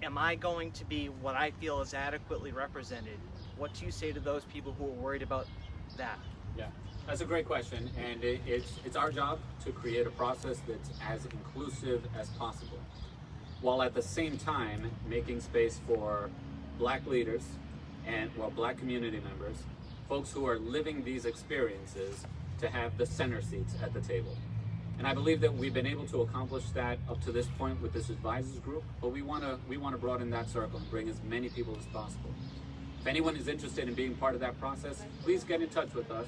am I going to be what I feel is adequately represented? What do you say to those people who are worried about that? Yeah, that's a great question, and it's our job to create a process that's as inclusive as possible, while at the same time making space for black leaders and, well, black community members, folks who are living these experiences, to have the center seats at the table. And I believe that we've been able to accomplish that up to this point with this advisors group, but we want to broaden that circle and bring as many people as possible. If anyone is interested in being part of that process, please get in touch with us.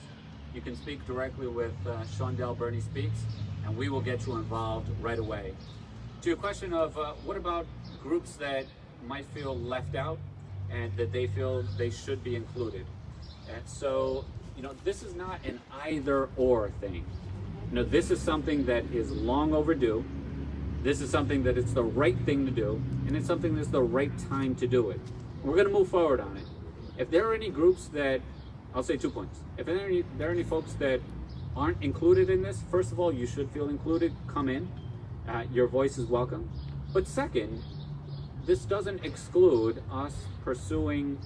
You can speak directly with Shondell Bernie Speaks, and we will get you involved right away. To your question of what about groups that might feel left out and that they feel they should be included? And so, this is not an either-or thing. This is something that is long overdue. This is something that it's the right thing to do, and it's something that's the right time to do it. We're going to move forward on it. If there are any groups that, I'll say 2 points. If there are any folks that aren't included in this, first of all, you should feel included. Come in. Your voice is welcome. But second, this doesn't exclude us pursuing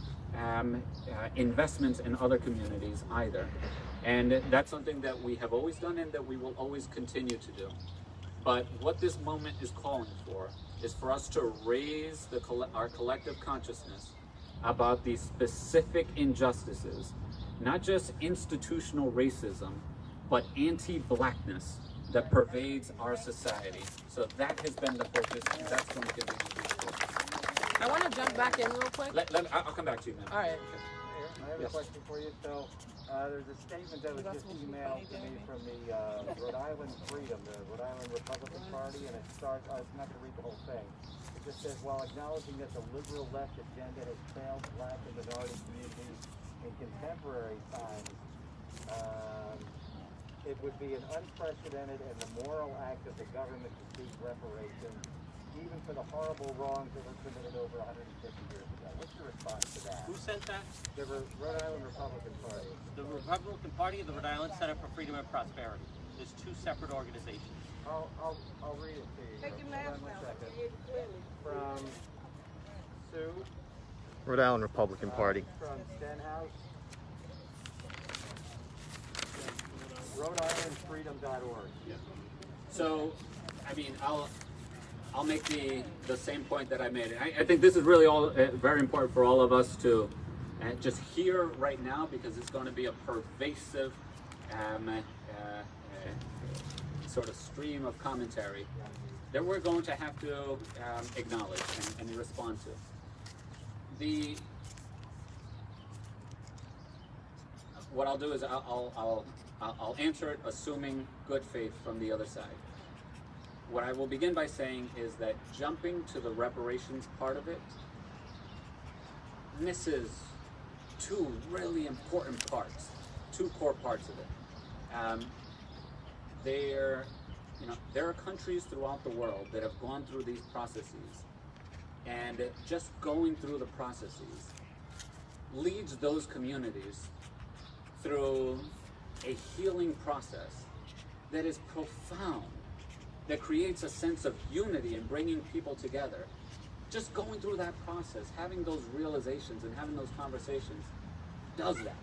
investments in other communities either. And that's something that we have always done and that we will always continue to do. But what this moment is calling for is for us to raise our collective consciousness about these specific injustices, not just institutional racism, but anti-blackness that pervades our society. So that has been the focus, and that's going to continue to be the focus. I want to jump back in real quick. I'll come back to you, man. All right. I have a question for you. So there's a statement that was just emailed to me from the Rhode Island Freedom, the Rhode Island Republican Party, and it starts, I'm not going to read the whole thing. It just says, while acknowledging that the liberal left agenda has failed black and minority communities in contemporary times, it would be an unprecedented and immoral act of the government to seek reparations, even for the horrible wrongs that were committed over 150 years ago. What's your response to that? Who sent that? The Rhode Island Republican Party. The Republican Party of the Rhode Island Center for Freedom and Prosperity. There's two separate organizations. I'll read it to you. Take your mask down. From Sue. Rhode Island Republican Party. From Stenhouse. RhodeIslandFreedom.org. Yeah. So, I mean, I'll make the same point that I made. I think this is really all very important for all of us to just hear right now, because it's going to be a pervasive sort of stream of commentary that we're going to have to acknowledge and respond to. What I'll do is I'll answer it assuming good faith from the other side. What I will begin by saying is that jumping to the reparations part of it misses two really important parts, two core parts of it. There are countries throughout the world that have gone through these processes, and just going through the processes leads those communities through a healing process that is profound, that creates a sense of unity and bringing people together. Just going through that process, having those realizations and having those conversations does that.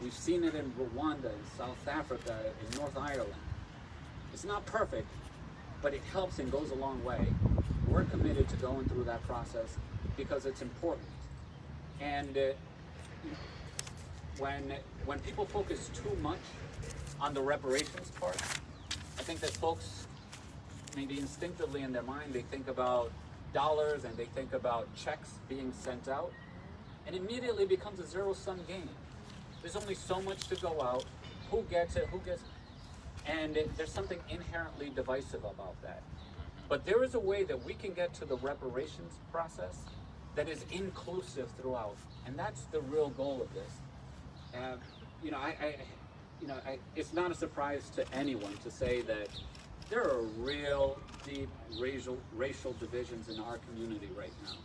We've seen it in Rwanda, in South Africa, in North Ireland. It's not perfect, but it helps and goes a long way. We're committed to going through that process because it's important. And when people focus too much on the reparations part, I think that folks maybe instinctively in their mind, they think about dollars and they think about checks being sent out, and immediately becomes a zero-sum game. There's only so much to go out. Who gets it? And there's something inherently divisive about that. But there is a way that we can get to the reparations process that is inclusive throughout, and that's the real goal of this. It's not a surprise to anyone to say that there are real deep racial divisions in our community right now.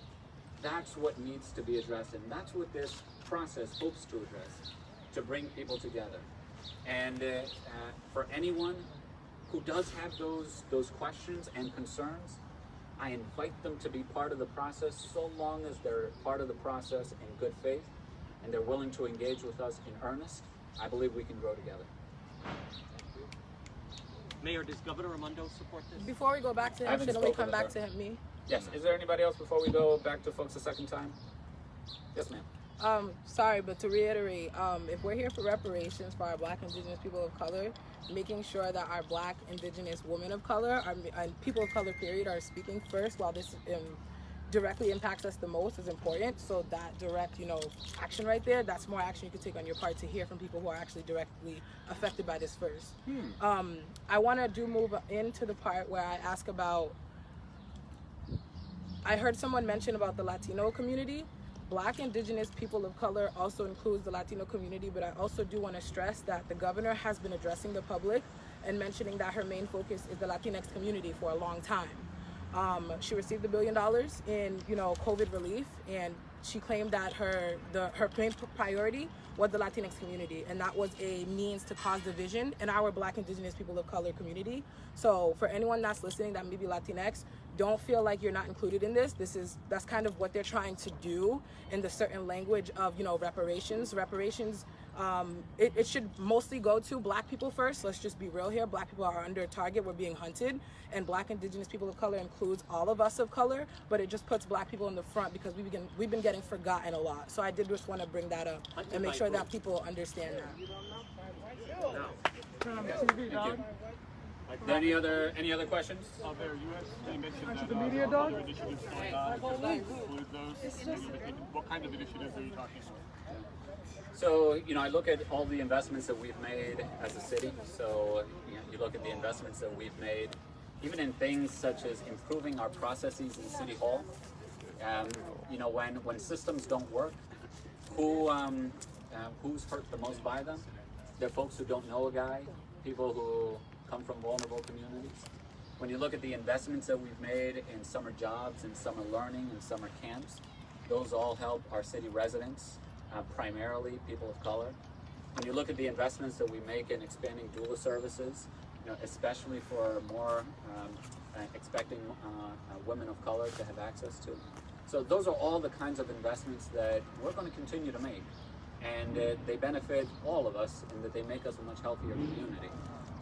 That's what needs to be addressed, and that's what this process hopes to address, to bring people together. And for anyone who does have those questions and concerns, I invite them to be part of the process, so long as they're part of the process in good faith and they're willing to engage with us in earnest. I believe we can grow together. Mayor, does Governor Raimondo support this? Before we go back to him, shouldn't we come back to him, me? Yes. Is there anybody else before we go back to folks a second time? Yes, ma'am. Sorry, but to reiterate, if we're here for reparations for our Black, Indigenous people of color, making sure that our Black, Indigenous women of color, and people of color, period, are speaking first while this directly impacts us the most is important. So that direct, action right there, that's more action you could take on your part to hear from people who are actually directly affected by this first. I want to move into the part where I ask about, I heard someone mention about the Latino community. Black, Indigenous people of color also includes the Latino community, but I also do want to stress that the governor has been addressing the public and mentioning that her main focus is the Latinx community for a long time. She received $1 billion in, COVID relief, and she claimed that her main priority was the Latinx community, and that was a means to cause division in our Black, Indigenous people of color community. So for anyone that's listening that may be Latinx, don't feel like you're not included in this. That's kind of what they're trying to do in the certain language of, reparations. Reparations, it should mostly go to Black people first. Let's just be real here. Black people are under target. We're being hunted. And Black, Indigenous people of color includes all of us of color, but it just puts Black people in the front because we've been getting forgotten a lot. So I did just want to bring that up and make sure that people understand that. Any other questions? You mentioned the media dog. Initiatives going on. Include those. What kind of initiatives are you talking about? So, I look at all the investments that we've made as a city. So, you look at the investments that we've made, even in things such as improving our processes in City Hall. When systems don't work, who's hurt the most by them? They're folks who don't know a guy, people who come from vulnerable communities. When you look at the investments that we've made in summer jobs and summer learning and summer camps, those all help our city residents, primarily people of color. When you look at the investments that we make in expanding doula services, especially for more expecting women of color to have access to. So those are all the kinds of investments that we're going to continue to make. And they benefit all of us in that they make us a much healthier community.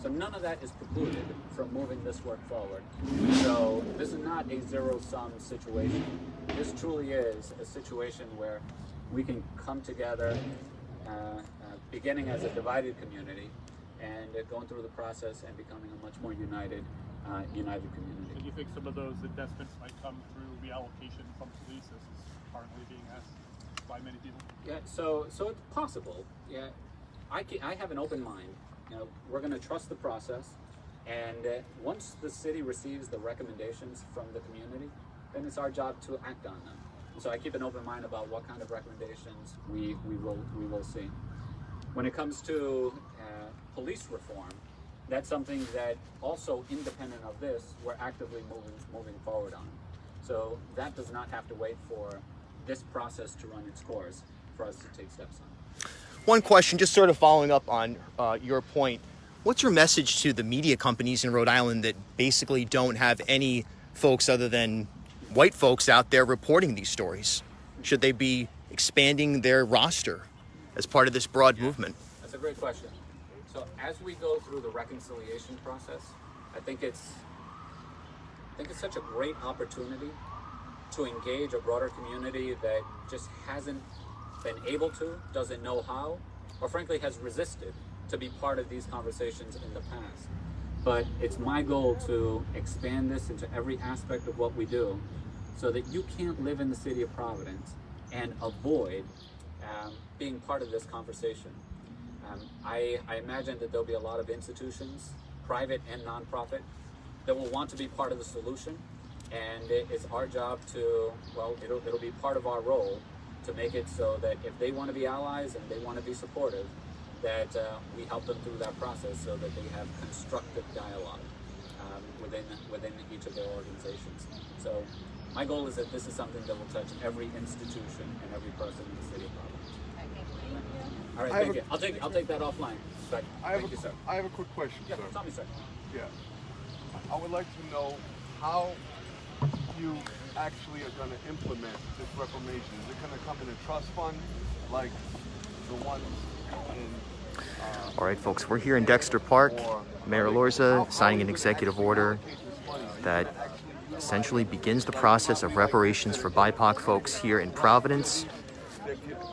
So none of that is precluded from moving this work forward. So this is not a zero-sum situation. This truly is a situation where we can come together, beginning as a divided community, and going through the process and becoming a much more united community. Do you think some of those investments might come through reallocation from police, as is currently being asked by many people? Yeah, so it's possible. Yeah, I have an open mind. We're going to trust the process, and once the city receives the recommendations from the community, then it's our job to act on them. So I keep an open mind about what kind of recommendations we will see. When it comes to police reform, that's something that also, independent of this, we're actively moving forward on. So that does not have to wait for this process to run its course for us to take steps on. One question, just sort of following up on your point. What's your message to the media companies in Rhode Island that basically don't have any folks other than white folks out there reporting these stories? Should they be expanding their roster as part of this broad movement? That's a great question. So as we go through the reconciliation process, I think it's such a great opportunity to engage a broader community that just hasn't been able to, doesn't know how, or frankly has resisted to be part of these conversations in the past. But it's my goal to expand this into every aspect of what we do so that you can't live in the city of Providence and avoid being part of this conversation. I imagine that there'll be a lot of institutions, private and nonprofit, that will want to be part of the solution, and it's our job to, well, it'll be part of our role to make it so that if they want to be allies and they want to be supportive, that we help them through that process so that they have constructive dialogue within each of their organizations. So my goal is that this is something that will touch every institution and every person in the city of Providence. All right, thank you. I'll take that offline. Thank you, sir. I have a quick question, Yeah, sir. tell me, sir. Yeah. I would like to know how you actually are going to implement this reformation. Is it going to come in a trust fund like the ones in... All right, folks, we're here in Dexter Park. Mayor Elorza signing an executive order that essentially begins the process of reparations for BIPOC folks here in Providence.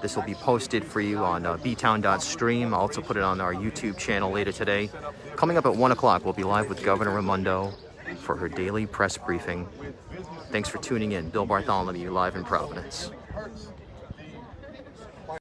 This will be posted for you on btown.stream. I'll also put it on our YouTube channel later today. Coming up at 1 o'clock, we'll be live with Governor Raimondo for her daily press briefing. Thanks for tuning in. Bill Bartholomew, live in Providence.